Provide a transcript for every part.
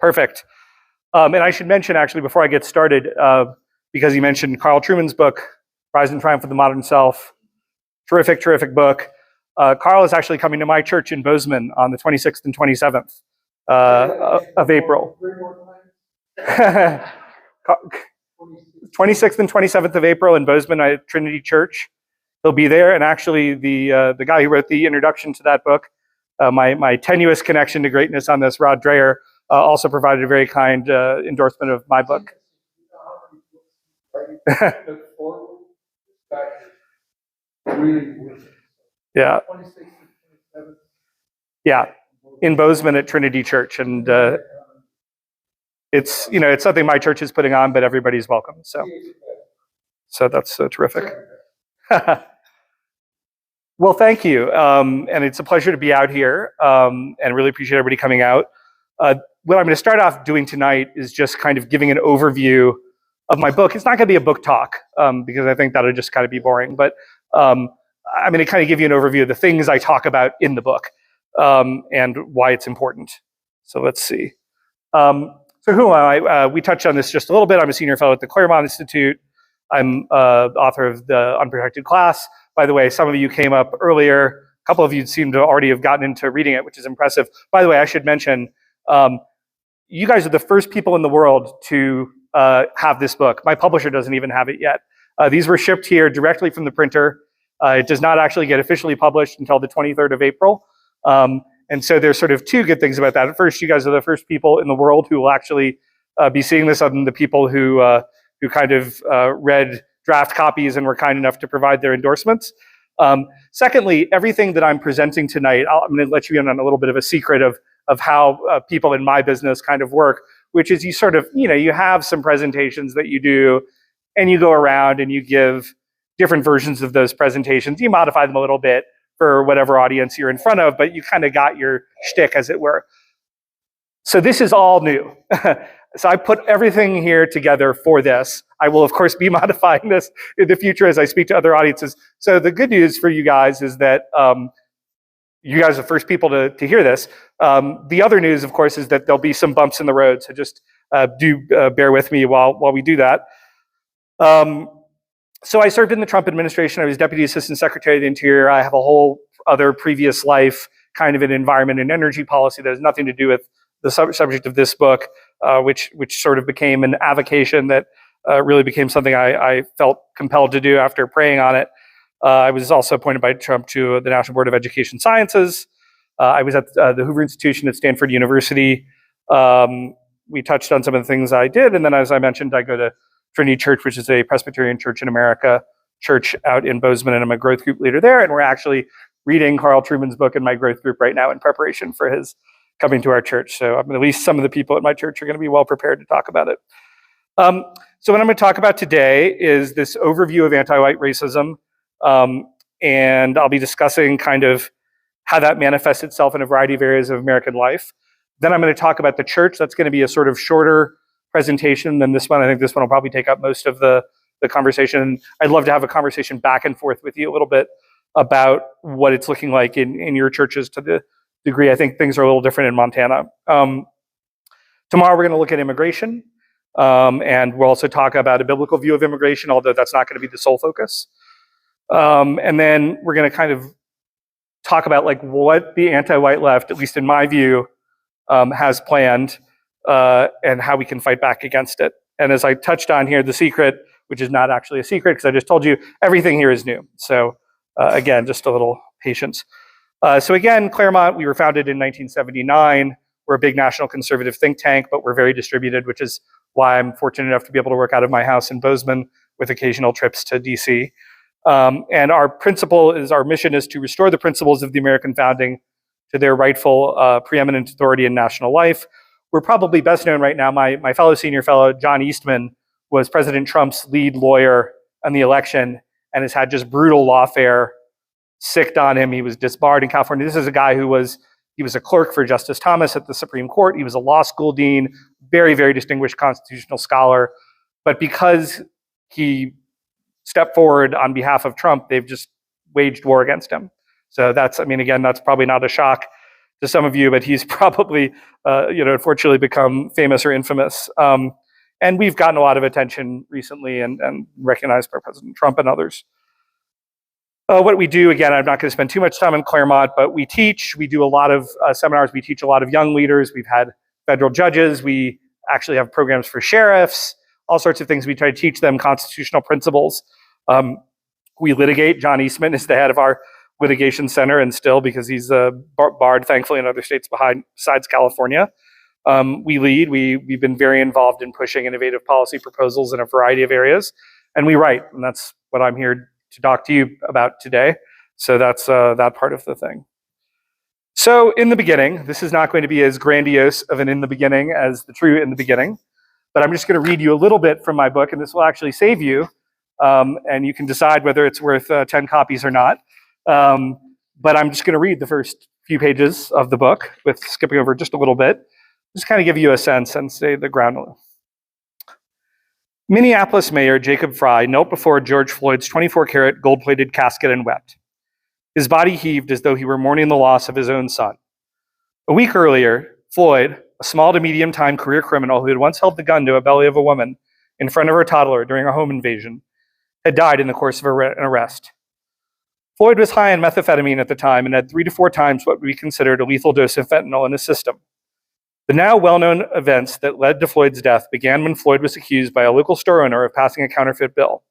Perfect. And I should mention, actually, before I get started, because you mentioned Carl Trueman's book, Rise and Triumph of the Modern Self. Terrific, terrific book. Carl is actually coming to my church in Bozeman on the 26th and 27th of April. 26th and 27th of April in Bozeman at Trinity Church. He'll be there, and actually the guy who wrote the introduction to that book, my tenuous connection to greatness on this, Rod Dreher, also provided a very kind endorsement of my book. Yeah. Yeah, in Bozeman at Trinity Church, and it's something my church is putting on, but everybody's welcome. So that's terrific. Well, thank you, and it's a pleasure to be out here, and really appreciate everybody coming out. What I'm going to start off doing tonight is just kind of giving an overview of my book. It's not going to be a book talk, because I think that'll just kind of be boring, but I'm going to kind of give you an overview of the things I talk about in the book, and why it's important. So let's see. So who am I? We touched on this just a little bit. I'm a senior fellow at the Claremont Institute. I'm author of The Unprotected Class. By the way, some of you came up earlier. A couple of you seem to already have gotten into reading it, which is impressive. By the way, I should mention, you guys are the first people in the world to have this book. My publisher doesn't even have it yet. These were shipped here directly from the printer. It does not actually get officially published until the 23rd of April. And so there's sort of two good things about that. At first, you guys are the first people in the world who will actually be seeing this, other than the people who kind of read draft copies and were kind enough to provide their endorsements. Secondly, everything that I'm presenting tonight, I'm going to let you in on a little bit of a secret of how people in my business kind of work, which is you sort of, you have some presentations that you do, and you go around and you give different versions of those presentations. You modify them a little bit for whatever audience you're in front of, but you kind of got your shtick, as it were. So this is all new. So I put everything here together for this. I will, of course, be modifying this in the future as I speak to other audiences. So the good news for you guys is that you guys are the first people to hear this. The other news, of course, is that there'll be some bumps in the road. So just do bear with me while we do that. So I served in the Trump administration. I was Deputy Assistant Secretary of the Interior. I have a whole other previous life kind of in environment and energy policy that has nothing to do with the subject of this book, which sort of became an avocation that really became something I felt compelled to do after praying on it. I was also appointed by Trump to the National Board of Education Sciences. I was at the Hoover Institution at Stanford University. We touched on some of the things I did, and then, as I mentioned, I go to Trinity Church, which is a Presbyterian church in America, church out in Bozeman, and I'm a growth group leader there, and we're actually reading Carl Trueman's book in my growth group right now in preparation for his coming to our church. So at least some of the people at my church are going to be well prepared to talk about it. So what I'm going to talk about today is this overview of anti-white racism, and I'll be discussing kind of how that manifests itself in a variety of areas of American life. Then I'm going to talk about the church. That's going to be a sort of shorter presentation than this one. I think this one will probably take up most of the conversation. I'd love to have a conversation back and forth with you a little bit about what it's looking like in your churches, to the degree I think things are a little different in Montana. Tomorrow we're going to look at immigration, and we'll also talk about a biblical view of immigration, although that's not going to be the sole focus. And then we're going to kind of talk about like what the anti-white left, at least in my view, has planned, and how we can fight back against it. And as I touched on here, the secret, which is not actually a secret because I just told you, everything here is new. So again, just a little patience. So again, Claremont, we were founded in 1979. We're a big national conservative think tank, but we're very distributed, which is why I'm fortunate enough to be able to work out of my house in Bozeman with occasional trips to DC. And our mission is to restore the principles of the American founding to their rightful preeminent authority in national life. We're probably best known right now, my fellow senior fellow, John Eastman, was President Trump's lead lawyer on the election and has had just brutal lawfare sicked on him. He was disbarred in California. This is a guy he was a clerk for Justice Thomas at the Supreme Court. He was a law school dean, very, very distinguished constitutional scholar. But because he stepped forward on behalf of Trump, they've just waged war against him. So that's probably not a shock to some of you, but he's probably, unfortunately become famous or infamous. And we've gotten a lot of attention recently and recognized by President Trump and others. What we do, again, I'm not going to spend too much time in Claremont, but we teach. We do a lot of seminars. We teach a lot of young leaders. We've had federal judges. We actually have programs for sheriffs, all sorts of things. We try to teach them constitutional principles. We litigate. John Eastman is the head of our litigation center, and still, because he's barred, thankfully, in other states besides California. We lead. We've been very involved in pushing innovative policy proposals in a variety of areas, and we write, and that's what I'm here to talk to you about today. So that's that part of the thing. So in the beginning, this is not going to be as grandiose of an in the beginning as the true in the beginning, but I'm just going to read you a little bit from my book, and this will actually save you, and you can decide whether it's worth 10 copies or not. But I'm just going to read the first few pages of the book, with skipping over just a little bit, just kind of give you a sense and say the ground. Minneapolis Mayor Jacob Frey knelt before George Floyd's 24-karat gold-plated casket and wept. His body heaved as though he were mourning the loss of his own son. A week earlier, Floyd, a small to medium-time career criminal who had once held the gun to the belly of a woman in front of her toddler during a home invasion, had died in the course of an arrest. Floyd was high on methamphetamine at the time and had 3 to 4 times what would be considered a lethal dose of fentanyl in his system. The now well-known events that led to Floyd's death began when Floyd was accused by a local store owner of passing a counterfeit bill.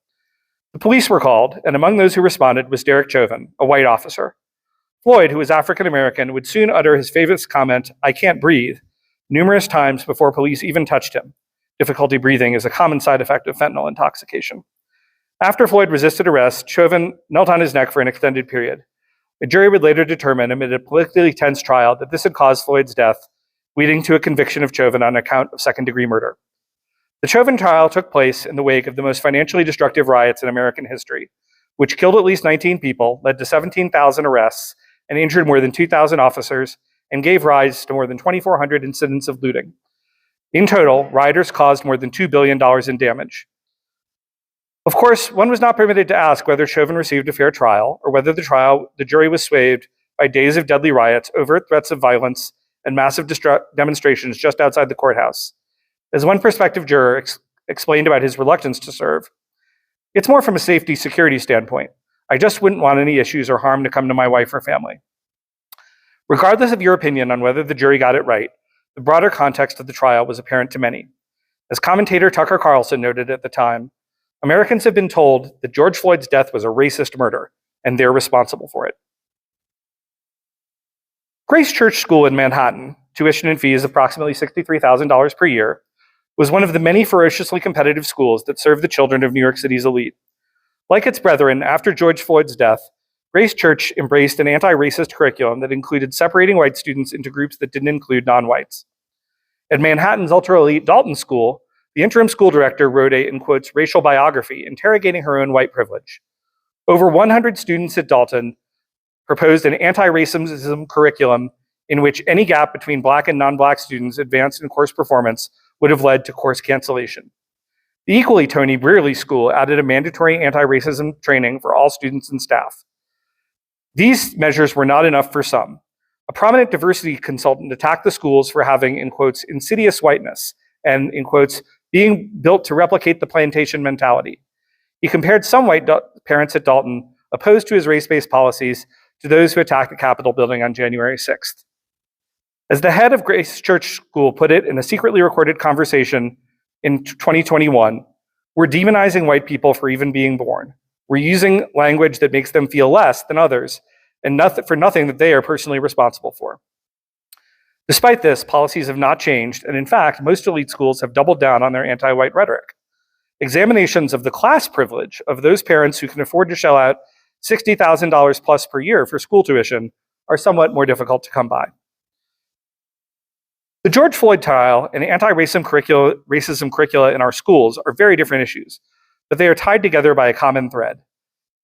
The police were called, and among those who responded was Derek Chauvin, a white officer. Floyd, who was African American, would soon utter his famous comment, "I can't breathe," numerous times before police even touched him. Difficulty breathing is a common side effect of fentanyl intoxication. After Floyd resisted arrest, Chauvin knelt on his neck for an extended period. A jury would later determine, amid a politically tense trial, that this had caused Floyd's death, leading to a conviction of Chauvin on account of second-degree murder. The Chauvin trial took place in the wake of the most financially destructive riots in American history, which killed at least 19 people, led to 17,000 arrests, and injured more than 2,000 officers, and gave rise to more than 2,400 incidents of looting. In total, rioters caused more than $2 billion in damage. Of course, one was not permitted to ask whether Chauvin received a fair trial, or whether the jury was swayed by days of deadly riots, overt threats of violence, and massive demonstrations just outside the courthouse. As one prospective juror explained about his reluctance to serve, "It's more from a safety security standpoint. I just wouldn't want any issues or harm to come to my wife or family." Regardless of your opinion on whether the jury got it right, the broader context of the trial was apparent to many. As commentator Tucker Carlson noted at the time, Americans have been told that George Floyd's death was a racist murder, and they're responsible for it. Grace Church School in Manhattan, tuition and fees approximately $63,000 per year, was one of the many ferociously competitive schools that served the children of New York City's elite. Like its brethren, after George Floyd's death, Grace Church embraced an anti-racist curriculum that included separating white students into groups that didn't include non-whites. At Manhattan's ultra-elite Dalton School, the interim school director wrote a, in quotes, racial biography, interrogating her own white privilege. Over 100 students at Dalton proposed an anti-racism curriculum in which any gap between Black and non-Black students advanced in course performance would have led to course cancellation. The equally Tony Brearley School added a mandatory anti-racism training for all students and staff. These measures were not enough for some. A prominent diversity consultant attacked the schools for having, in quotes, insidious whiteness, and, in quotes, being built to replicate the plantation mentality. He compared some white parents at Dalton opposed to his race-based policies to those who attacked the Capitol building on January 6th. As the head of Grace Church School put it in a secretly recorded conversation in 2021, "We're demonizing white people for even being born. We're using language that makes them feel less than others, and for nothing that they are personally responsible for." Despite this, policies have not changed, and in fact, most elite schools have doubled down on their anti-white rhetoric. Examinations of the class privilege of those parents who can afford to shell out $60,000 plus per year for school tuition are somewhat more difficult to come by. The George Floyd trial and anti-racism curricula in our schools are very different issues, but they are tied together by a common thread: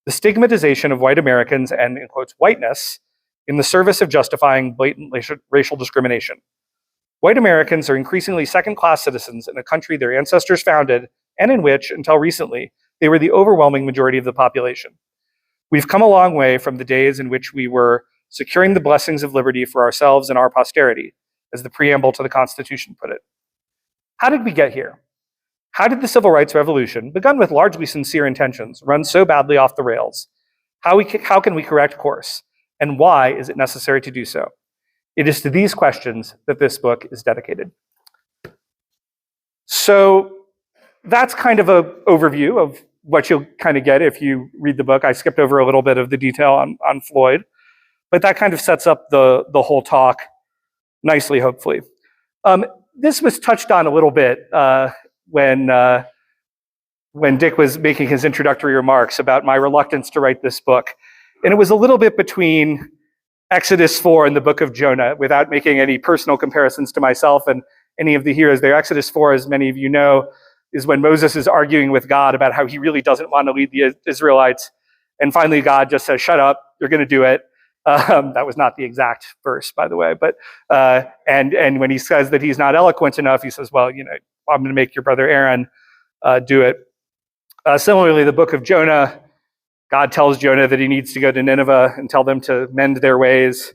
the stigmatization of white Americans and, in quotes, whiteness in the service of justifying blatant racial discrimination. White Americans are increasingly second-class citizens in a country their ancestors founded and in which, until recently, they were the overwhelming majority of the population. We've come a long way from the days in which we were securing the blessings of liberty for ourselves and our posterity, as the preamble to the Constitution put it. How did we get here? How did the civil rights revolution, begun with largely sincere intentions, run so badly off the rails? How can we correct course? And why is it necessary to do so? It is to these questions that this book is dedicated. So that's kind of an overview of what you'll kind of get if you read the book. I skipped over a little bit of the detail on Floyd, but that kind of sets up the whole talk nicely, hopefully. This was touched on a little bit when Dick was making his introductory remarks about my reluctance to write this book. And it was a little bit between Exodus 4 and the book of Jonah, without making any personal comparisons to myself and any of the heroes there. Exodus 4, as many of you know, is when Moses is arguing with God about how he really doesn't want to lead the Israelites. And finally, God just says, shut up, you're going to do it. That was not the exact verse, by the way. But and when he says that he's not eloquent enough, he says, well, you know, I'm going to make your brother Aaron do it. Similarly, the book of Jonah, God tells Jonah that he needs to go to Nineveh and tell them to mend their ways.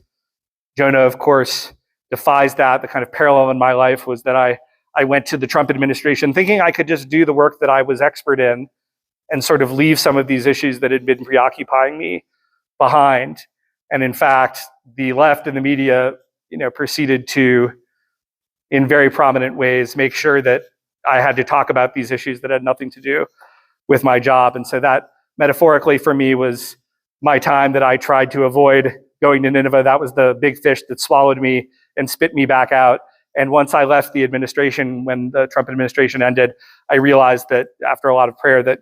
Jonah, of course, defies that. The kind of parallel in my life was that I went to the Trump administration thinking I could just do the work that I was expert in and sort of leave some of these issues that had been preoccupying me behind. And in fact, the left and the media, you know, proceeded to, in very prominent ways, make sure that I had to talk about these issues that had nothing to do with my job. And so that, metaphorically for me, was my time that I tried to avoid going to Nineveh. That was the big fish that swallowed me and spit me back out. And once I left the administration, when the Trump administration ended, I realized that after a lot of prayer that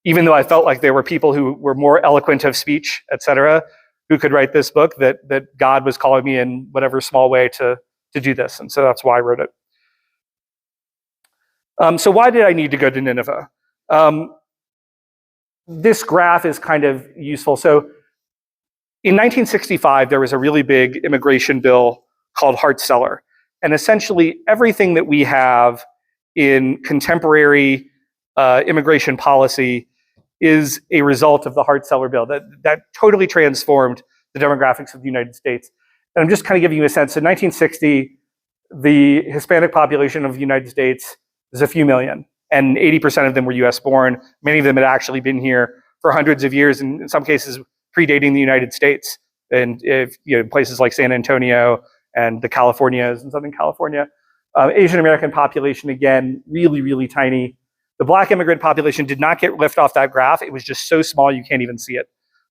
even though I felt like there were people who were more eloquent of speech, et cetera, who could write this book, that God was calling me in whatever small way to do this. And so that's why I wrote it. So why did I need to go to Nineveh? This graph is kind of useful. So in 1965, there was a really big immigration bill called Hart-Celler. And essentially everything that we have in contemporary immigration policy is a result of the Hart-Celler bill. That totally transformed the demographics of the United States. And I'm just kind of giving you a sense. In 1960, the Hispanic population of the United States is a few million, and 80% of them were US born. Many of them had actually been here for hundreds of years, and in some cases predating the United States. And if you know, places like San Antonio and the Californias and Southern California. Asian American population, again, really, really tiny. The Black immigrant population did not get lifted off that graph. It was just so small you can't even see it.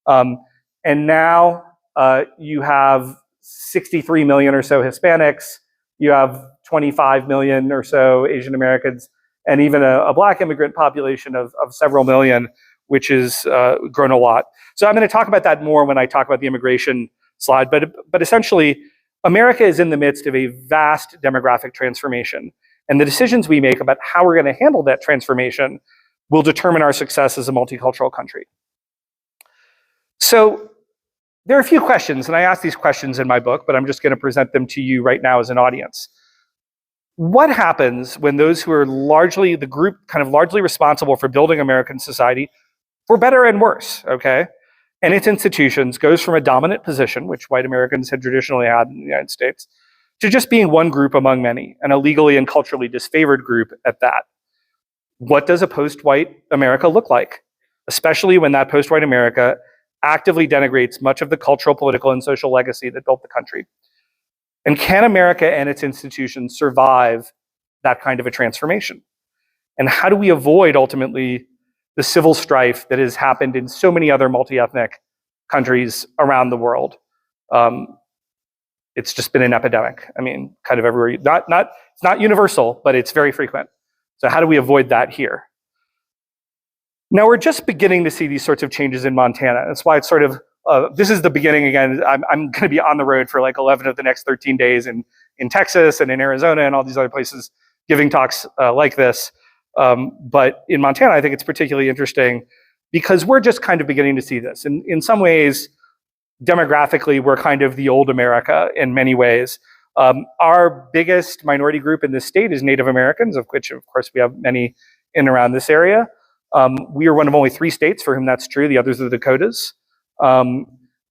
And now you have 63 million or so Hispanics. You have 25 million or so Asian Americans, and even a Black immigrant population of several million, which has grown a lot. So I'm going to talk about that more when I talk about the immigration slide. But essentially, America is in the midst of a vast demographic transformation. And the decisions we make about how we're going to handle that transformation will determine our success as a multicultural country. So there are a few questions, and I ask these questions in my book, but I'm just going to present them to you right now as an audience. What happens when those who are largely, the group kind of largely responsible for building American society, for better and worse, okay, and its institutions, goes from a dominant position, which white Americans had traditionally had in the United States, to just being one group among many, and a legally and culturally disfavored group at that? What does a post-white America look like? Especially when that post-white America actively denigrates much of the cultural, political, and social legacy that built the country. And can America and its institutions survive that kind of a transformation? And how do we avoid, ultimately, the civil strife that has happened in so many other multi-ethnic countries around the world? It's just been an epidemic. I mean, kind of everywhere. It's not universal, but it's very frequent. So how do we avoid that here? Now, we're just beginning to see these sorts of changes in Montana. That's why it's sort of, this is the beginning again. I'm going to be on the road for like 11 of the next 13 days in Texas and in Arizona and all these other places giving talks like this. But in Montana, I think it's particularly interesting because we're just kind of beginning to see this. And in some ways, demographically, we're kind of the old America in many ways. Our biggest minority group in this state is Native Americans, of which, of course, we have many in and around this area. We are one of only 3 states for whom that's true. The others are the Dakotas.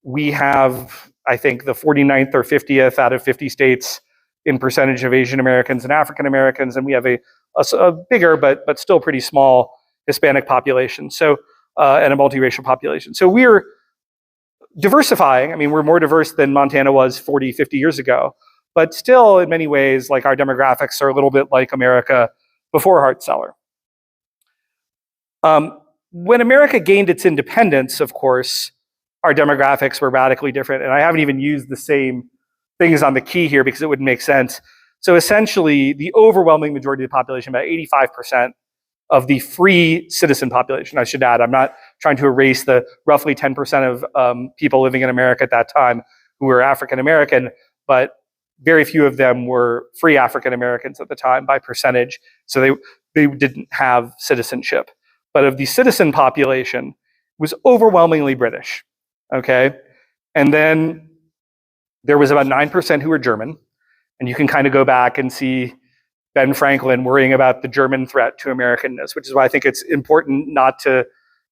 We have, I think, the 49th or 50th out of 50 states in percentage of Asian Americans and African Americans, and we have a bigger but still pretty small Hispanic population. So and a multiracial population. So we're diversifying. I mean, we're more diverse than Montana was 40, 50 years ago, but still in many ways, like our demographics are a little bit like America before Hart-Celler. When America gained its independence, of course, our demographics were radically different. And I haven't even used the same things on the key here because it wouldn't make sense. So essentially, the overwhelming majority of the population, about 85% of the free citizen population, I should add, I'm not trying to erase the roughly 10% of people living in America at that time who were African American, but very few of them were free African Americans at the time by percentage. So they didn't have citizenship. But of the citizen population, it was overwhelmingly British. Okay, and then there was about 9% who were German, and you can kind of go back and see Ben Franklin worrying about the German threat to Americanness, which is why I think it's important not to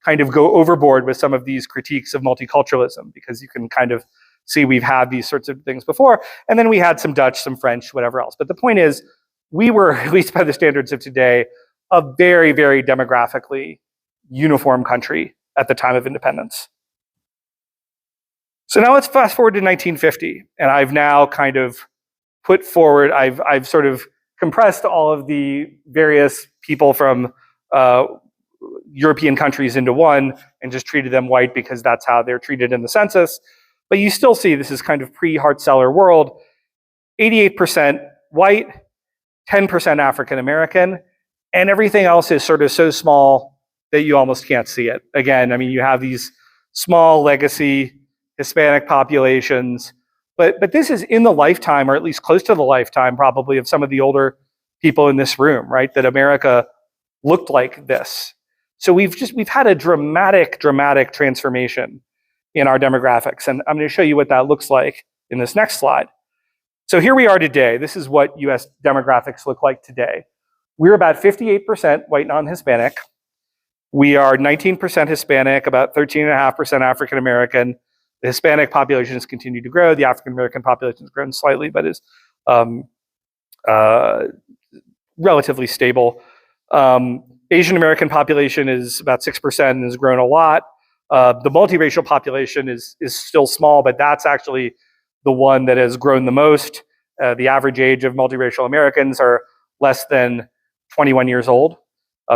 kind of go overboard with some of these critiques of multiculturalism, because you can kind of see we've had these sorts of things before, and then we had some Dutch, some French, whatever else. But the point is, we were, at least by the standards of today, a very, very demographically uniform country at the time of independence. So now let's fast forward to 1950, and I've now kind of put forward, I've sort of compressed all of the various people from European countries into one and just treated them white because that's how they're treated in the census. But you still see this is kind of pre-Hart-Celler world, 88% white, 10% African American, and everything else is sort of so small that you almost can't see it. Again, I mean, you have these small legacy Hispanic populations, but this is in the lifetime, or at least close to the lifetime probably, of some of the older people in this room, right? That America looked like this. So we've had a dramatic transformation in our demographics. And I'm going to show you what that looks like in this next slide. So here we are today. This is what US demographics look like today. We're about 58% white non-Hispanic. We are 19% Hispanic, about 13.5% African American. The Hispanic population has continued to grow. The African American population has grown slightly, but is relatively stable. Asian American population is about 6% and has grown a lot. The multiracial population is still small, but that's actually the one that has grown the most. The average age of multiracial Americans are less than 21 years old.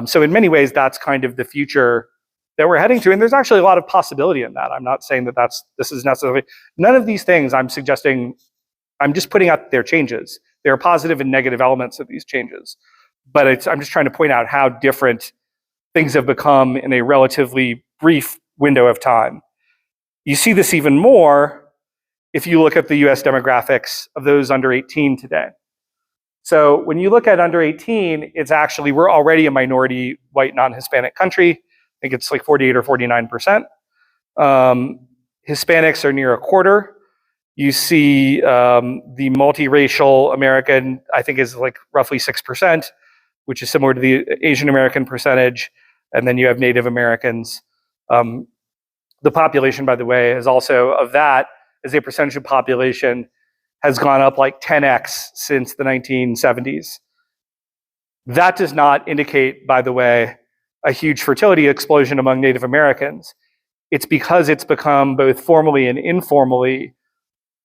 So in many ways, that's kind of the future that we're heading to. And there's actually a lot of possibility in that. I'm not saying that this is necessarily, none of these things I'm suggesting, I'm just putting out their changes. There are positive and negative elements of these changes. But I'm just trying to point out how different things have become in a relatively brief window of time. You see this even more if you look at the US demographics of those under 18 today. So when you look at under 18, it's actually, we're already a minority white non-Hispanic country. I think it's like 48 or 49%. Hispanics are near a quarter. You see the multiracial American, I think, is like roughly 6%, which is similar to the Asian American percentage. And then you have Native Americans. The population, by the way, is also, of that, as a percentage of population, has gone up like 10x since the 1970s. That does not indicate, by the way, a huge fertility explosion among Native Americans. It's because it's become both formally and informally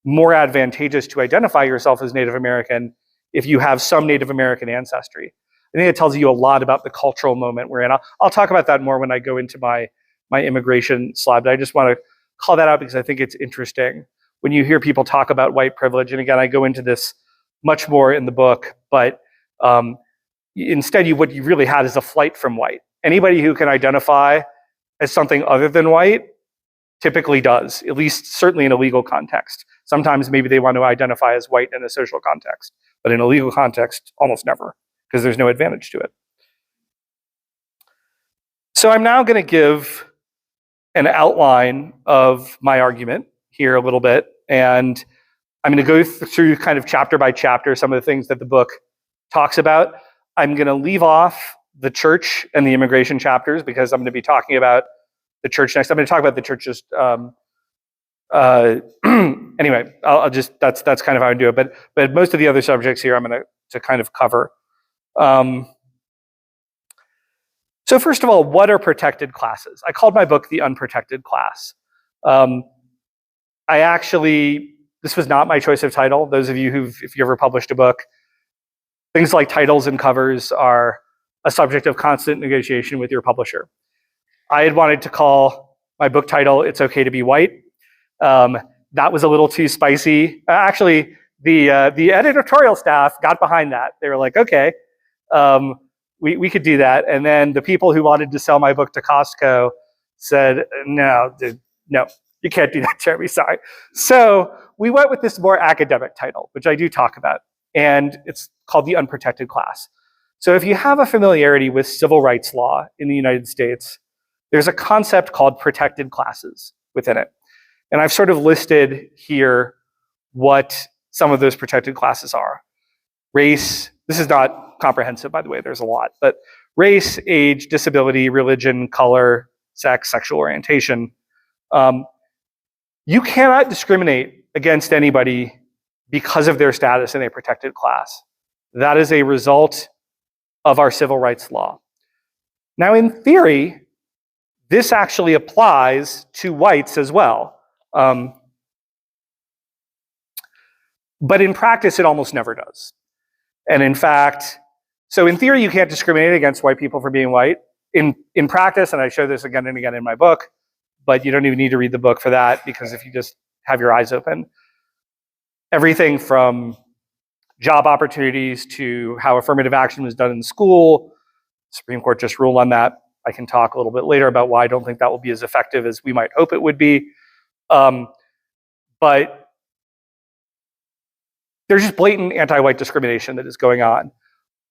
more advantageous to identify yourself as Native American if you have some Native American ancestry. I think it tells you a lot about the cultural moment we're in. I'll talk about that more when I go into my immigration slide, but I just want to call that out because I think it's interesting when you hear people talk about white privilege. And again, I go into this much more in the book, but instead what you really had is a flight from white. Anybody who can identify as something other than white typically does, at least certainly in a legal context. Sometimes maybe they want to identify as white in a social context, but in a legal context, almost never, because there's no advantage to it. So I'm now going to give an outline of my argument here a little bit, and I'm going to go through kind of chapter by chapter some of the things that the book talks about. I'm going to leave off the church and the immigration chapters because I'm going to be talking about the church next. I'm going to talk about the church just Anyway, I'll just that's kind of how I do it. But most of the other subjects here I'm going to kind of cover. So first of all, what are protected classes? I called my book The Unprotected Class. This was not my choice of title. Those of you if you ever published a book, things like titles and covers are a subject of constant negotiation with your publisher. I had wanted to call my book title "It's Okay to Be White." That was a little too spicy. Actually, the editorial staff got behind that. They were like, "Okay, we could do that." And then the people who wanted to sell my book to Costco said, "No, no, you can't do that, Jeremy. Sorry." So we went with this more academic title, which I do talk about, and it's called The Unprotected Class. So if you have a familiarity with civil rights law in the United States, there's a concept called protected classes within it. And I've sort of listed here what some of those protected classes are. Race, this is not comprehensive, by the way, there's a lot, but race, age, disability, religion, color, sex, sexual orientation. You cannot discriminate against anybody because of their status in a protected class. That is a result of our civil rights law. Now, in theory, this actually applies to whites as well. But in practice, it almost never does. And in fact, so in theory, you can't discriminate against white people for being white. In practice, and I show this again and again in my book, but you don't even need to read the book for that, because if you just have your eyes open, everything from job opportunities to how affirmative action was done in school, the Supreme Court just ruled on that. I can talk a little bit later about why I don't think that will be as effective as we might hope it would be. But there's just blatant anti-white discrimination that is going on.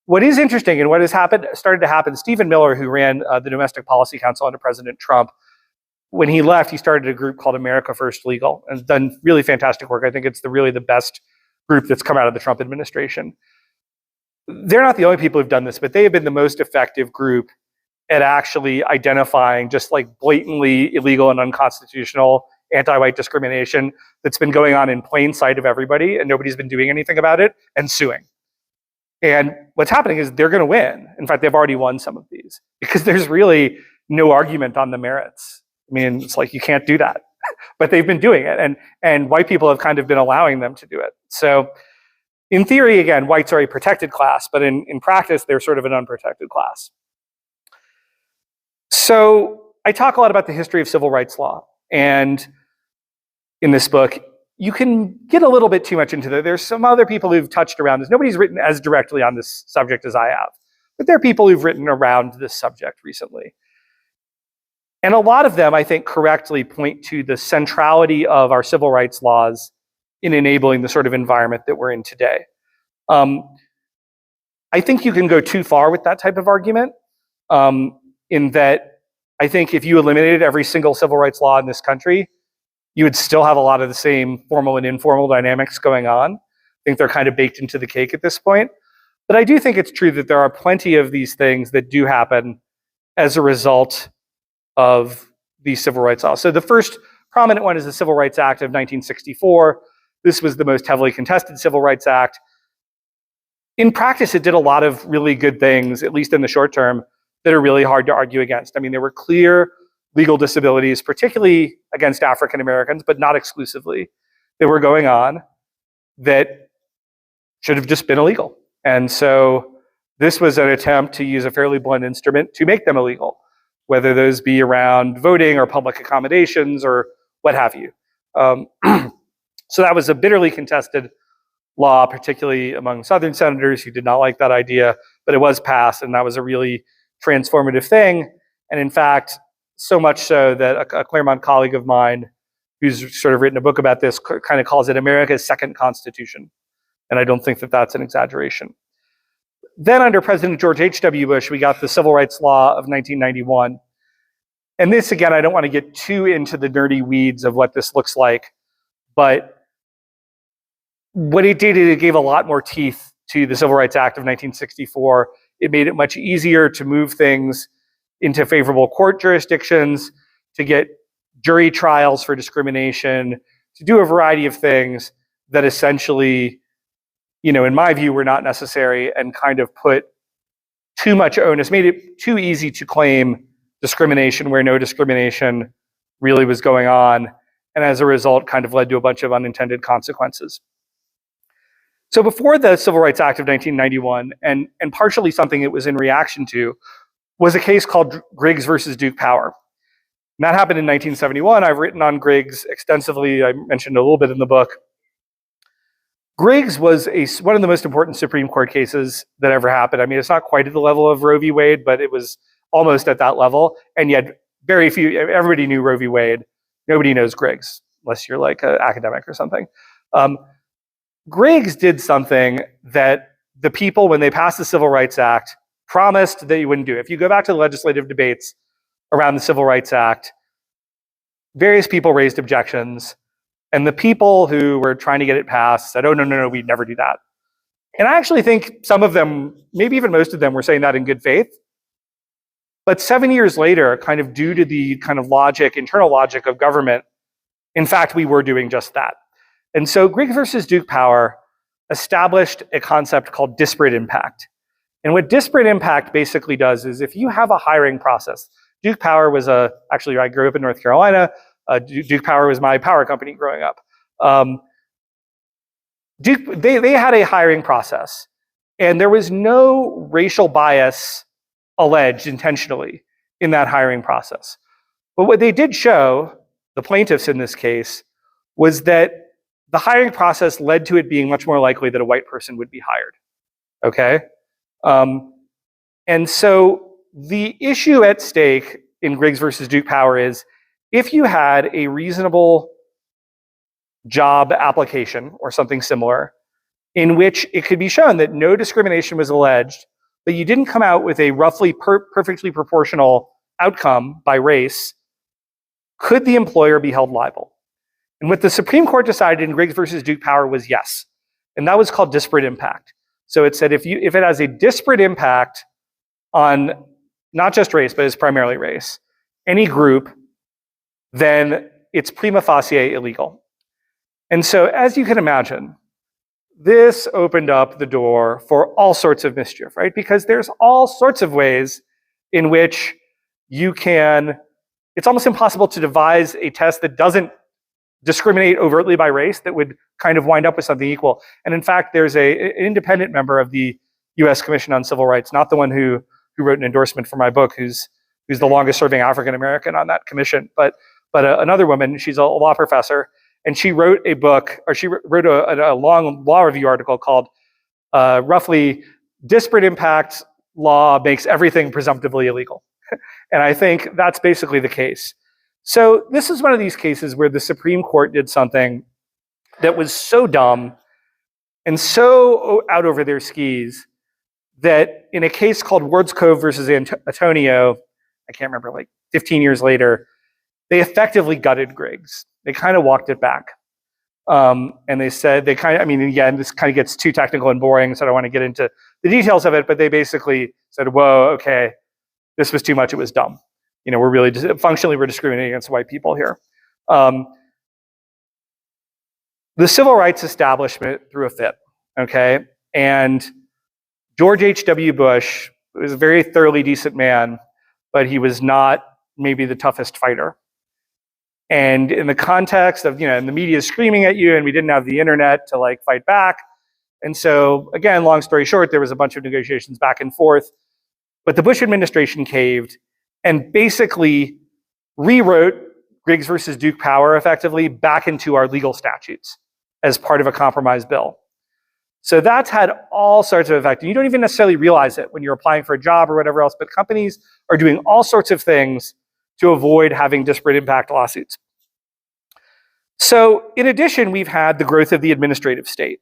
What is interesting and what has started to happen, Stephen Miller, who ran the Domestic Policy Council under President Trump, when he left, he started a group called America First Legal and has done really fantastic work. I think it's really the best group that's come out of the Trump administration. They're not the only people who've done this, but they have been the most effective group at actually identifying just like blatantly illegal and unconstitutional anti-white discrimination that's been going on in plain sight of everybody, and nobody's been doing anything about it, and suing. And what's happening is they're going to win. In fact, they've already won some of these because there's really no argument on the merits. I mean, it's like you can't do that, but they've been doing it, and white people have kind of been allowing them to do it. So in theory, again, whites are a protected class, but in practice, they're sort of an unprotected class. So I talk a lot about the history of civil rights law, and in this book, you can get a little bit too much into that. There's some other people who've touched around this. Nobody's written as directly on this subject as I have, but there are people who've written around this subject recently. And a lot of them, I think, correctly point to the centrality of our civil rights laws in enabling the sort of environment that we're in today. I think you can go too far with that type of argument, in that I think if you eliminated every single civil rights law in this country, you would still have a lot of the same formal and informal dynamics going on. I think they're kind of baked into the cake at this point. But I do think it's true that there are plenty of these things that do happen as a result of these civil rights laws. So the first prominent one is the Civil Rights Act of 1964. This was the most heavily contested Civil Rights Act. In practice, it did a lot of really good things, at least in the short term, that are really hard to argue against. I mean, there were clear legal disabilities, particularly against African Americans, but not exclusively, that were going on that should have just been illegal. And so this was an attempt to use a fairly blunt instrument to make them illegal, whether those be around voting or public accommodations or what have you. So that was a bitterly contested law, particularly among Southern senators who did not like that idea, but it was passed, and that was a really transformative thing. And in fact, so much so that a Claremont colleague of mine, who's sort of written a book about this, kind of calls it America's second constitution. And I don't think that that's an exaggeration. Then under President George H.W. Bush, we got the Civil Rights Law of 1991. And this, again, I don't want to get too into the nerdy weeds of what this looks like, but what it did is it gave a lot more teeth to the Civil Rights Act of 1964. It made it much easier to move things into favorable court jurisdictions, to get jury trials for discrimination, to do a variety of things that essentially, in my view, were not necessary and kind of put too much onus, made it too easy to claim discrimination where no discrimination really was going on, and as a result kind of led to a bunch of unintended consequences. So before the Civil Rights Act of 1991, and partially something it was in reaction to, was a case called Griggs versus Duke Power. And that happened in 1971. I've written on Griggs extensively. I mentioned a little bit in the book. Griggs was one of the most important Supreme Court cases that ever happened. I mean, it's not quite at the level of Roe v. Wade, but it was almost at that level. And yet everybody knew Roe v. Wade. Nobody knows Griggs, unless you're like an academic or something. Griggs did something that the people, when they passed the Civil Rights Act, promised that you wouldn't do. If you go back to the legislative debates around the Civil Rights Act, various people raised objections, and the people who were trying to get it passed said, oh, no, we'd never do that. And I actually think some of them, maybe even most of them, were saying that in good faith. But 7 years later, kind of due to the kind of internal logic of government, in fact, we were doing just that. And so Griggs versus Duke Power established a concept called disparate impact. And what disparate impact basically does is if you have a hiring process, Duke Power was actually I grew up in North Carolina. Duke Power was my power company growing up. They had a hiring process, and there was no racial bias alleged intentionally in that hiring process. But what they did show, the plaintiffs in this case, was that the hiring process led to it being much more likely that a white person would be hired. Okay? And so the issue at stake in Griggs versus Duke Power is if you had a reasonable job application or something similar in which it could be shown that no discrimination was alleged, but you didn't come out with a roughly perfectly proportional outcome by race, could the employer be held liable? And what the Supreme Court decided in Griggs versus Duke Power was yes. And that was called disparate impact. So it said if it has a disparate impact on not just race, but it's primarily race, any group, then it's prima facie illegal. And so as you can imagine, this opened up the door for all sorts of mischief, right? Because there's all sorts of ways in which it's almost impossible to devise a test that doesn't discriminate overtly by race that would kind of wind up with something equal. And in fact, there's an independent member of the US Commission on Civil Rights, not the one who wrote an endorsement for my book, who's the longest serving African American on that commission, but another woman, she's a law professor, and she wrote a book, or she wrote a long law review article called roughly Disparate Impact Law Makes Everything Presumptively Illegal. And I think that's basically the case. So this is one of these cases where the Supreme Court did something that was so dumb and so out over their skis that in a case called Ward's Cove versus Antonio, I can't remember, like 15 years later, they effectively gutted Griggs. They kind of walked it back. And they said, again, this kind of gets too technical and boring, so I don't want to get into the details of it, but they basically said, whoa, okay, this was too much, it was dumb. We're really, functionally, we're discriminating against white people here. The civil rights establishment threw a fit, okay? And George H.W. Bush was a very thoroughly decent man, but he was not maybe the toughest fighter. And in the context of, and the media is screaming at you, and we didn't have the internet to fight back. And so, again, long story short, there was a bunch of negotiations back and forth, but the Bush administration caved and basically rewrote Griggs versus Duke Power effectively back into our legal statutes as part of a compromise bill. So that's had all sorts of effect. And you don't even necessarily realize it when you're applying for a job or whatever else, but companies are doing all sorts of things to avoid having disparate impact lawsuits. So in addition, we've had the growth of the administrative state.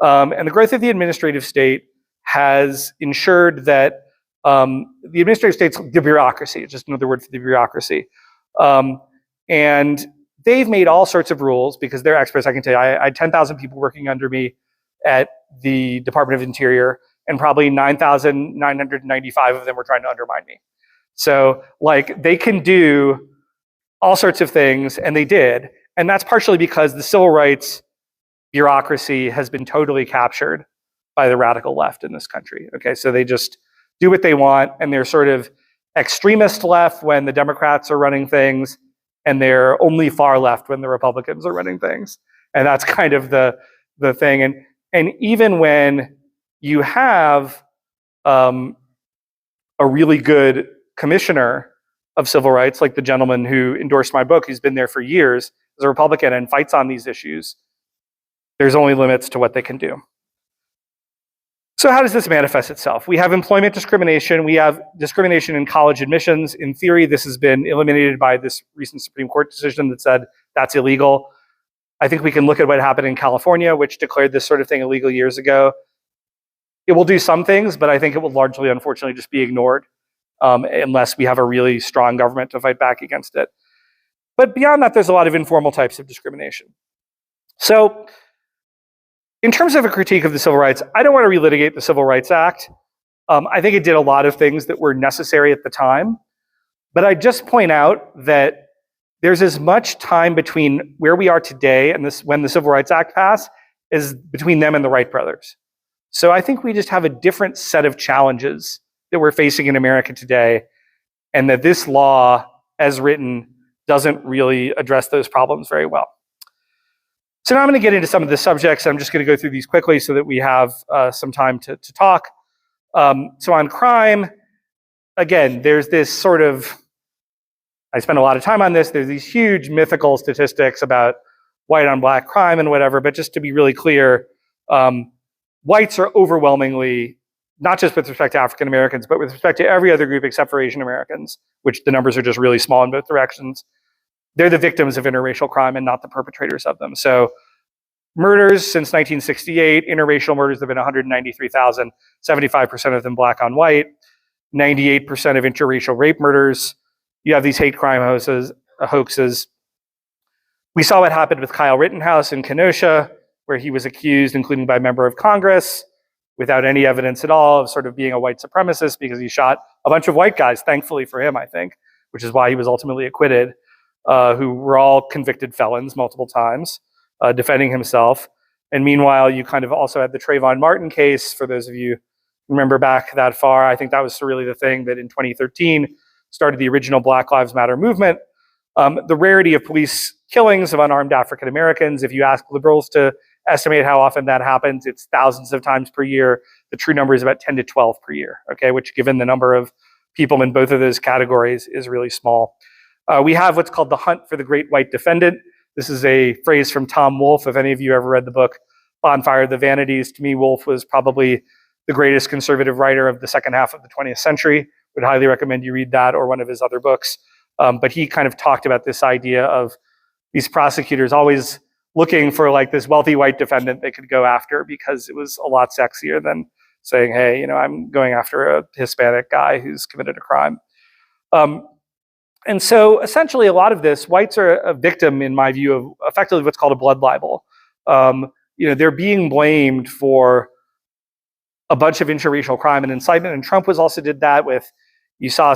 And the growth of the administrative state has ensured that the administrative state's the bureaucracy, it's just another word for the bureaucracy. And they've made all sorts of rules because they're experts. I can tell you, I had 10,000 people working under me at the Department of Interior, and probably 9,995 of them were trying to undermine me. So they can do all sorts of things, and they did. And that's partially because the civil rights bureaucracy has been totally captured by the radical left in this country. Okay, so they just do what they want, and they're sort of extremist left when the Democrats are running things, and they're only far left when the Republicans are running things. And that's kind of the thing. And even when you have a really good commissioner of civil rights, like the gentleman who endorsed my book, who's been there for years as a Republican and fights on these issues, there's only limits to what they can do. So how does this manifest itself? We have employment discrimination. We have discrimination in college admissions. In theory, this has been eliminated by this recent Supreme Court decision that said that's illegal. I think we can look at what happened in California, which declared this sort of thing illegal years ago. It will do some things, but I think it will largely, unfortunately, just be ignored unless we have a really strong government to fight back against it. But beyond that, there's a lot of informal types of discrimination. So in terms of a critique of the civil rights, I don't want to relitigate the Civil Rights Act. I think it did a lot of things that were necessary at the time. But I just point out that there's as much time between where we are today and when the Civil Rights Act passed as between them and the Wright brothers. So I think we just have a different set of challenges that we're facing in America today, and that this law, as written, doesn't really address those problems very well. So now I'm going to get into some of the subjects. I'm just going to go through these quickly so that we have some time to talk. So on crime, again, there's this sort of, I spend a lot of time on this, there's these huge mythical statistics about white on black crime and whatever, but just to be really clear, whites are overwhelmingly, not just with respect to African Americans, but with respect to every other group except for Asian Americans, which the numbers are just really small in both directions. They're the victims of interracial crime and not the perpetrators of them. So murders since 1968, interracial murders have been 193,000, 75% of them black on white, 98% of interracial rape murders. You have these hate crime hoaxes. We saw what happened with Kyle Rittenhouse in Kenosha, where he was accused, including by a member of Congress, without any evidence at all, of sort of being a white supremacist because he shot a bunch of white guys, thankfully for him, I think, which is why he was ultimately acquitted, who were all convicted felons multiple times, defending himself. And meanwhile, you kind of also had the Trayvon Martin case, for those of you who remember back that far. I think that was really the thing that in 2013 started the original Black Lives Matter movement. The rarity of police killings of unarmed African Americans, if you ask liberals to estimate how often that happens, it's thousands of times per year. The true number is about 10 to 12 per year, okay, which given the number of people in both of those categories is really small. We have what's called the hunt for the great white defendant. This is a phrase from Tom Wolfe. If any of you ever read the book Bonfire of the Vanities, to me, Wolfe was probably the greatest conservative writer of the second half of the 20th century. Would highly recommend you read that or one of his other books. But he kind of talked about this idea of these prosecutors always looking for like this wealthy white defendant they could go after because it was a lot sexier than saying, hey, you know, I'm going after a Hispanic guy who's committed a crime. And so essentially a lot of this, whites are a victim, in my view, of effectively what's called a blood libel. You know, they're being blamed for a bunch of interracial crime and incitement, and Trump also did that with, you saw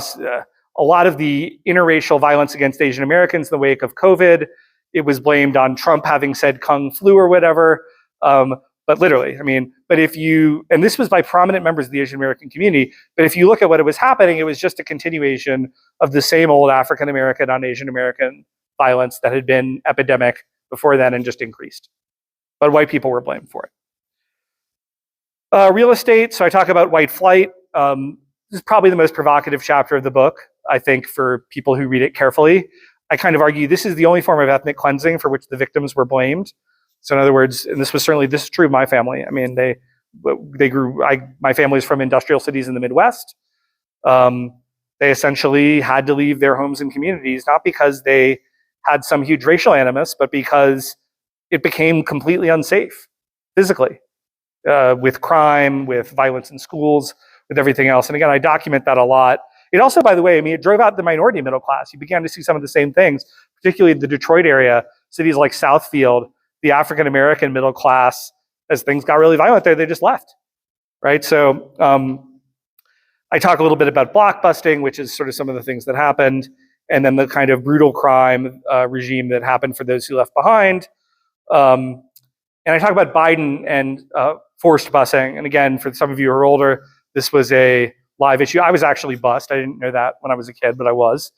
a lot of the interracial violence against Asian Americans in the wake of COVID. It was blamed on Trump having said Kung flu or whatever. But literally, I mean, but if you, and this was by prominent members of the Asian American community, but if you look at what was happening, it was just a continuation of the same old African American on Asian American violence that had been epidemic before then and just increased. But white people were blamed for it. Real estate, so I talk about white flight. This is probably the most provocative chapter of the book, I think, for people who read it carefully. I kind of argue this is the only form of ethnic cleansing for which the victims were blamed. So in other words, and this is true of my family. I mean, my family's from industrial cities in the Midwest. They essentially had to leave their homes and communities, not because they had some huge racial animus, but because it became completely unsafe physically, with crime, with violence in schools, with everything else. And again, I document that a lot. It also, by the way, I mean, it drove out the minority middle class. You began to see some of the same things, particularly in the Detroit area, cities like Southfield. The African-American middle class, as things got really violent there, they just left, right? So I talk a little bit about blockbusting, which is sort of some of the things that happened. and then the kind of brutal crime regime that happened for those who left behind. And I talk about Biden and forced busing. And again, for some of you who are older, this was a live issue. I was actually bused. I didn't know that when I was a kid, but I was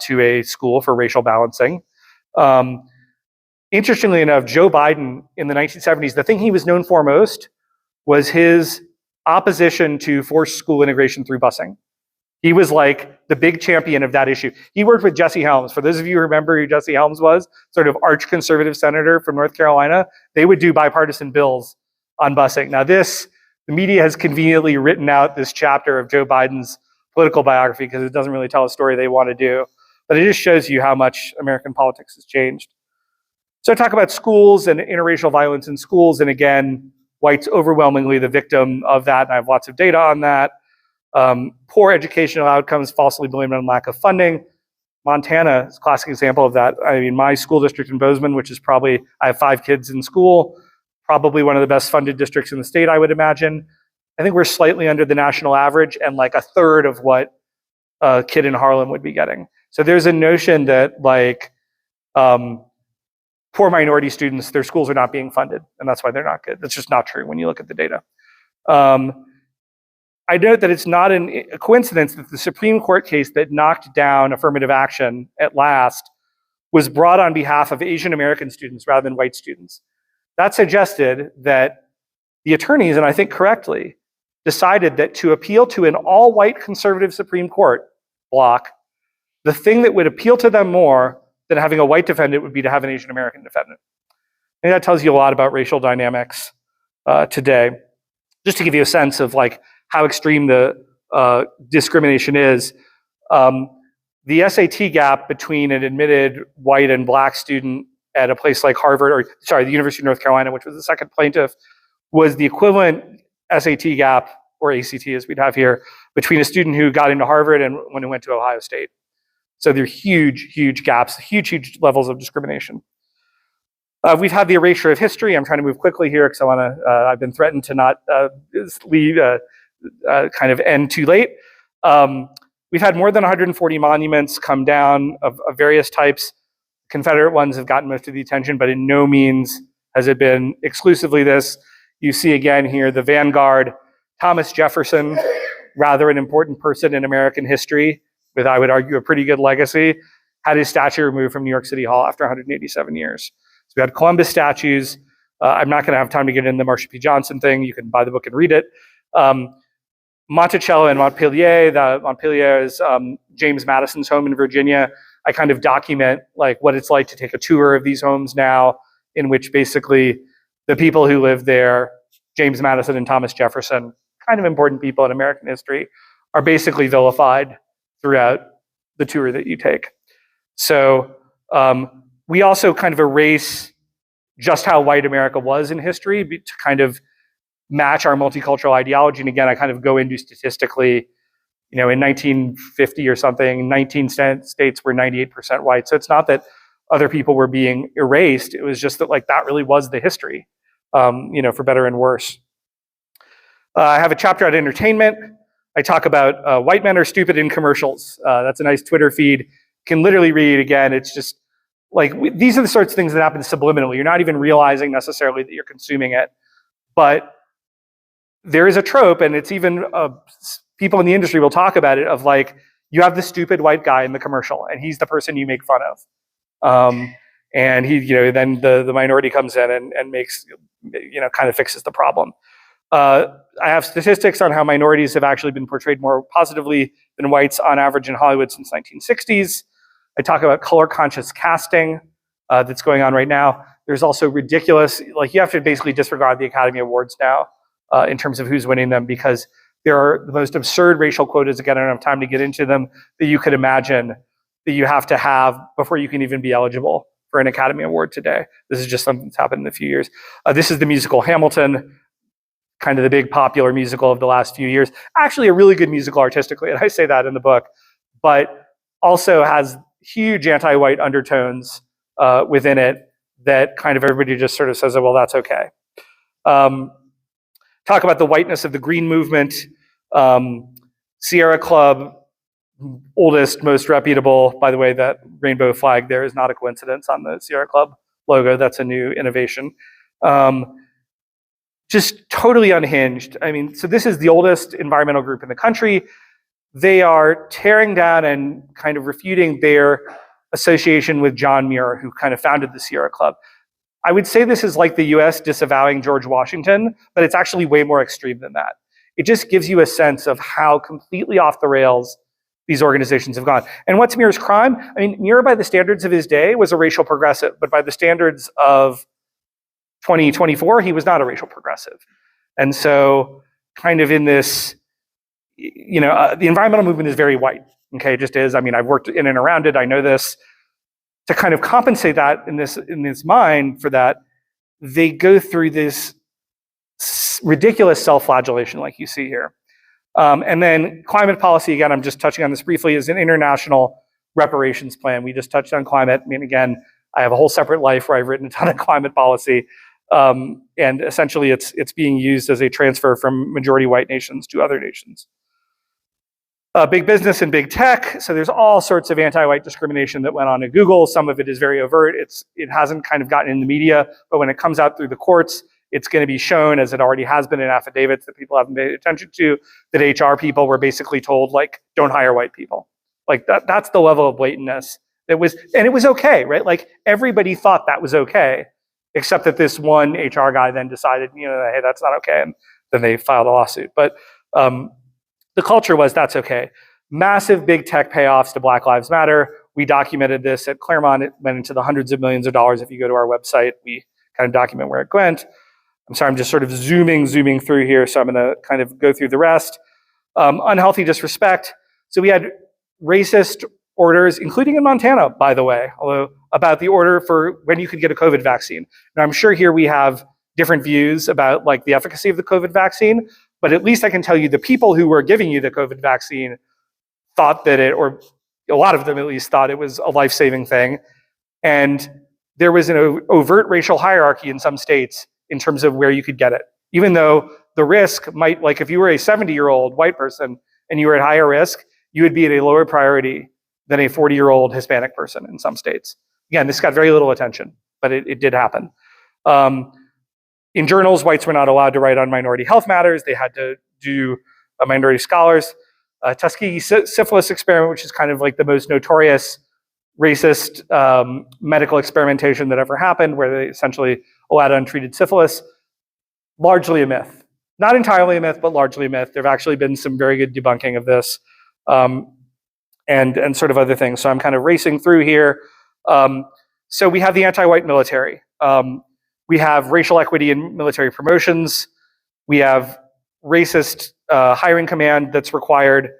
to a school for racial balancing. Interestingly enough, Joe Biden in the 1970s, the thing he was known for most was his opposition to forced school integration through busing. He was like the big champion of that issue. He worked with Jesse Helms. For those of you who remember who Jesse Helms was, sort of arch conservative senator from North Carolina, they would do bipartisan bills on busing. Now the media has conveniently written out this chapter of Joe Biden's political biography because it doesn't really tell a story they want to do, but it just shows you how much American politics has changed. So I talk about schools and interracial violence in schools, and again, whites overwhelmingly the victim of that, and I have lots of data on that. Poor educational outcomes falsely blamed on lack of funding. Montana is a classic example of that. I mean, my school district in Bozeman, which is probably, I have 5 kids in school, probably one of the best funded districts in the state, I would imagine. I think we're slightly under the national average and like a third of what a kid in Harlem would be getting. So there's a notion that like poor minority students, their schools are not being funded, and that's why they're not good. That's just not true when you look at the data. I note that it's not a coincidence that the Supreme Court case that knocked down affirmative action at last was brought on behalf of Asian American students rather than white students. That suggested that the attorneys, and I think correctly, decided that to appeal to an all-white conservative Supreme Court block, the thing that would appeal to them more than having a white defendant would be to have an Asian American defendant. And that tells you a lot about racial dynamics today. Just to give you a sense of like how extreme the discrimination is, the SAT gap between an admitted white and black student at a place like Harvard, or sorry, the University of North Carolina, which was the second plaintiff, was the equivalent SAT gap, or ACT as we'd have here, between a student who got into Harvard and one who went to Ohio State. So there are huge, huge gaps, huge levels of discrimination. We've had the erasure of history. I'm trying to move quickly here because I've been threatened to not leave, kind of end too late. We've had more than 140 monuments come down of various types. Confederate ones have gotten most of the attention, but in no means has it been exclusively this. You see again here the vanguard, Thomas Jefferson, rather an important person in American history, with, I would argue, a pretty good legacy, had his statue removed from New York City Hall after 187 years. So we had Columbus statues. I'm not going to have time to get into the Marsha P. Johnson thing. You can buy the book and read it. Monticello and Montpelier. Montpelier is James Madison's home in Virginia. I kind of document like what it's like to take a tour of these homes now, in which basically the people who live there, James Madison and Thomas Jefferson, kind of important people in American history, are basically vilified throughout the tour that you take. So we also kind of erase just how white America was in history to kind of match our multicultural ideology. And again, I kind of go into statistically, you know, in 1950 or something, 19 states were 98% white. So it's not that other people were being erased. It was just that like that really was the history, you know, for better and worse. I have a chapter on entertainment. I talk about white men are stupid in commercials. That's a nice Twitter feed. You can literally read again. It's just like, these are the sorts of things that happen subliminally. You're not even realizing necessarily that you're consuming it. But there is a trope, and it's even people in the industry will talk about it, of like, you have the stupid white guy in the commercial, and he's the person you make fun of. And he, you know, then the minority comes in and makes, you know, kind of fixes the problem. I have statistics on how minorities have actually been portrayed more positively than whites on average in Hollywood since 1960s. I talk about color-conscious casting that's going on right now. There's also ridiculous, like you have to basically disregard the Academy Awards now in terms of who's winning them, because there are the most absurd racial quotas, again, I don't have time to get into them, that you could imagine that you have to have before you can even be eligible for an Academy Award today. This is just something that's happened in a few years. This is the musical Hamilton, kind of the big popular musical of the last few years. Actually a really good musical artistically, and I say that in the book, but also has huge anti-white undertones within it that kind of everybody just sort of says, oh, well, that's okay. Talk about the whiteness of the Green Movement. Sierra Club oldest, most reputable. By the way, that rainbow flag there is not a coincidence on the Sierra Club logo. That's a new innovation. Just totally unhinged. I mean, so this is the oldest environmental group in the country. They are tearing down and kind of refuting their association with John Muir, who kind of founded the Sierra Club. I would say this is like the US disavowing George Washington, but it's actually way more extreme than that. It just gives you a sense of how completely off the rails these organizations have gone. And what's Muir's crime? I mean, Muir, by the standards of his day, was a racial progressive, but by the standards of 2024, he was not a racial progressive. And so kind of in this, the environmental movement is very white, okay, it just is. I mean, I've worked in and around it, I know this. To kind of compensate that in this mind for that, they go through this ridiculous self-flagellation like you see here. And then climate policy, again, I'm just touching on this briefly, is an international reparations plan. We just touched on climate. I mean, again, I have a whole separate life where I've written a ton of climate policy. And essentially it's being used as a transfer from majority white nations to other nations. Big business and big tech. So there's all sorts of anti-white discrimination that went on at Google. Some of it is very overt. It hasn't kind of gotten in the media, but when it comes out through the courts, it's going to be shown, as it already has been in affidavits that people haven't paid attention to, that HR people were basically told, like, don't hire white people. Like that's the level of blatantness. And it was okay, right? Like everybody thought that was okay, except that this one HR guy then decided, hey, that's not okay. And then they filed a lawsuit. But the culture was, that's okay. Massive big tech payoffs to Black Lives Matter. We documented this at Claremont. It went into the hundreds of millions of dollars. If you go to our website, we kind of document where it went. I'm sorry, I'm just sort of zooming through here, so I'm gonna kind of go through the rest. Unhealthy disrespect. So we had racist orders, including in Montana, by the way, although about the order for when you could get a COVID vaccine. Now I'm sure here we have different views about like the efficacy of the COVID vaccine, but at least I can tell you the people who were giving you the COVID vaccine thought that or a lot of them at least thought it was a life-saving thing. And there was an overt racial hierarchy in some states in terms of where you could get it. Even though the risk might, like if you were a 70-year-old white person and you were at higher risk, you would be at a lower priority than a 40-year-old Hispanic person in some states. Again, this got very little attention, but it did happen. In journals, whites were not allowed to write on minority health matters. They had to do minority scholars. Tuskegee syphilis experiment, which is kind of like the most notorious racist medical experimentation that ever happened, where they essentially allowed untreated syphilis. Largely a myth. Not entirely a myth, but largely a myth. There have actually been some very good debunking of this and sort of other things. So I'm kind of racing through here. So we have the anti-white military. We have racial equity in military promotions. We have racist hiring command that's required.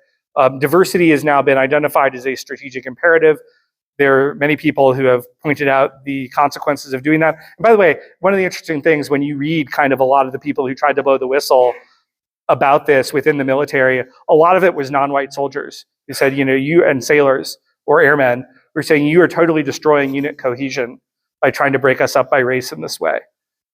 Diversity has now been identified as a strategic imperative. There are many people who have pointed out the consequences of doing that. And by the way, one of the interesting things when you read kind of a lot of the people who tried to blow the whistle about this within the military, a lot of it was non-white soldiers who said, you and sailors or airmen were saying you are totally destroying unit cohesion by trying to break us up by race in this way.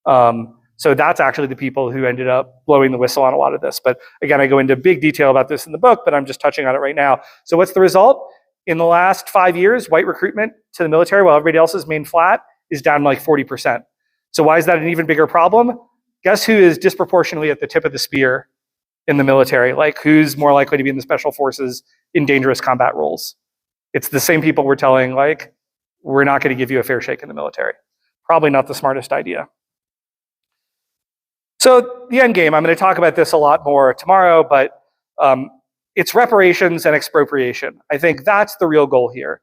So that's actually the people who ended up blowing the whistle on a lot of this. But again, I go into big detail about this in the book, but I'm just touching on it right now. So what's the result? In the last 5 years, white recruitment to the military, while everybody else has remained flat, is down like 40%. So why is that an even bigger problem? Guess who is disproportionately at the tip of the spear in the military? Like who's more likely to be in the special forces in dangerous combat roles? It's the same people we're telling, like, we're not going to give you a fair shake in the military. Probably not the smartest idea. So the end game, I'm going to talk about this a lot more tomorrow, but it's reparations and expropriation. I think that's the real goal here.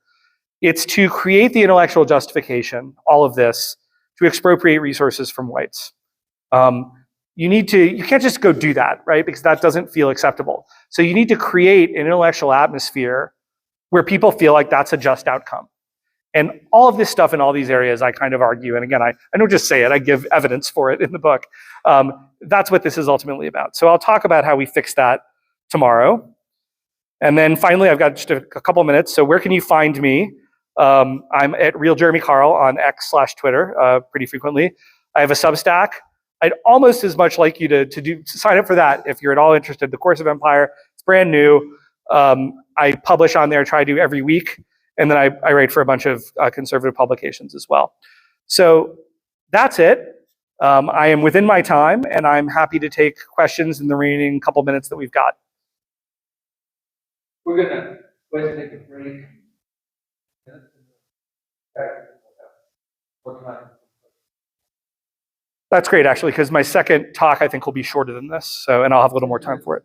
It's to create the intellectual justification, all of this, to expropriate resources from whites. You can't just go do that, right? Because that doesn't feel acceptable. So you need to create an intellectual atmosphere where people feel like that's a just outcome. And all of this stuff in all these areas, I kind of argue, and again, I don't just say it, I give evidence for it in the book. That's what this is ultimately about. So I'll talk about how we fix that tomorrow. And then finally, I've got just a couple minutes. So where can you find me? I'm at Real Jeremy Carl on X/Twitter pretty frequently. I have a Substack. I'd almost as much like you to sign up for that if you're at all interested. The Course of Empire, it's brand new. I publish on there, try to do every week, and then I write for a bunch of conservative publications as well. So that's it. I am within my time, and I'm happy to take questions in the remaining couple minutes that we've got. We're gonna go ahead and take a break. What time? That's great, actually, because my second talk I think will be shorter than this, so and I'll have a little more time for it.